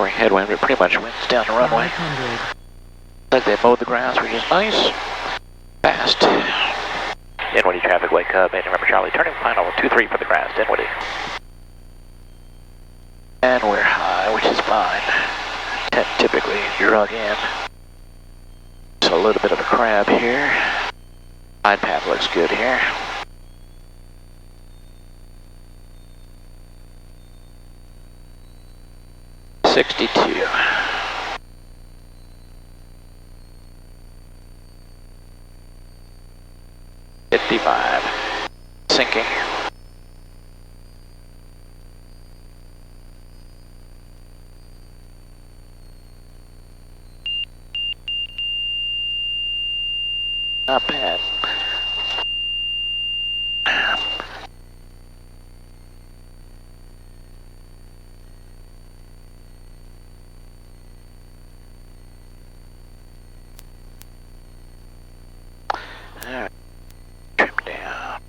lowering headwind, but pretty much winds down the runway. 500. Like they mowed the grass, which is nice. Fast. Dinwiddie traffic, White Cub, 8 November Charlie, turning final 23 for the grass, Dinwiddie. And we're high, which is fine. Typically drug in. Just a little bit of a crab here. Side path looks good here. $62. $55. Sinking. Not bad. Alright, trim down.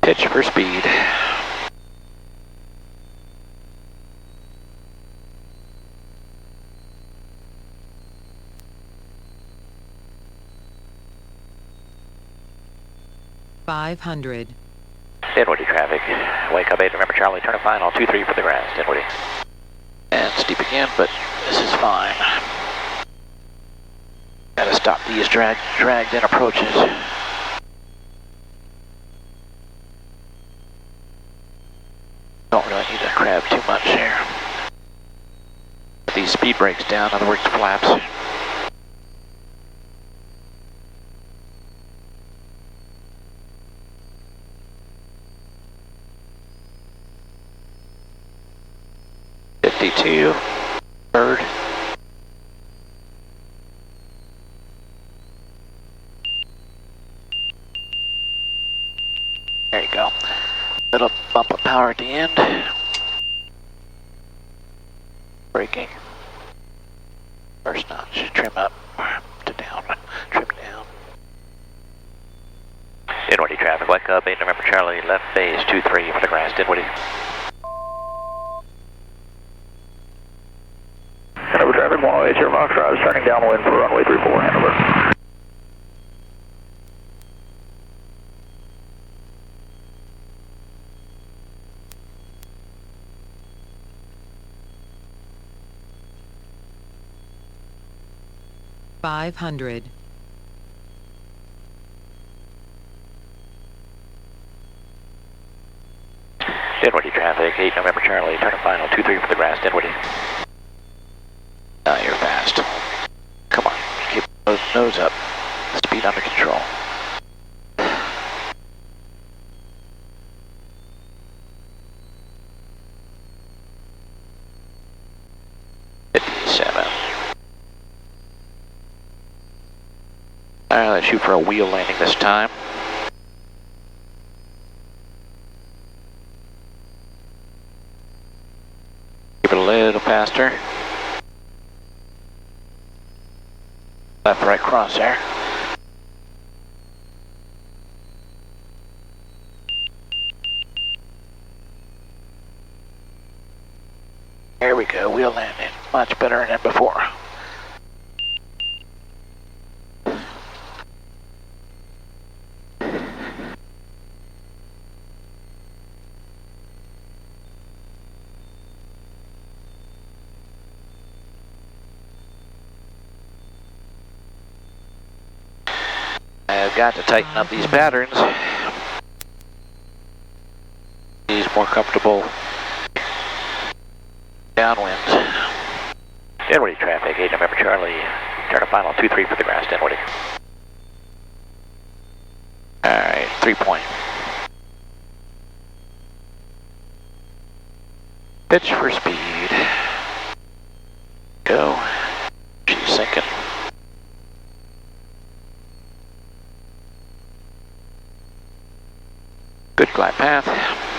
Pitch for speed. $500. Dinwiddie traffic. Wake up 8 November Charlie, turn a final 23 for the grass, Dinwiddie. And steep again, but this is fine. Gotta stop these dragged in approaches. Don't really need to crab too much here. Put these speed brakes down, in other words, flaps. $52. Bird. There you go. Little bump of power at the end. Braking. First notch. Trim up to down. Trim down. Dinwiddie traffic. White Cub 8 November Charlie. Left base 23 for the grass. Dinwiddie. Hanover traffic 108 Foxtrot, turning downwind for runway 34 Hanover. $500. Dinwiddie traffic, 8 November Charlie, turn a final 23 for the grass, Dinwiddie. Now you're fast. Come on, keep nose up. Speed under control. Alright, let's shoot for a wheel landing this time. Keep it a little faster. Left, right crosshair. There we go, wheel landing. Much better than before. I've got to tighten up these patterns. These more comfortable downwinds. Dinwiddie traffic, 8 November Charlie, turn a final 23 for the grass, Dinwiddie. Alright, 3 point. Pitch for speed. go. She's sinking. Good glide path.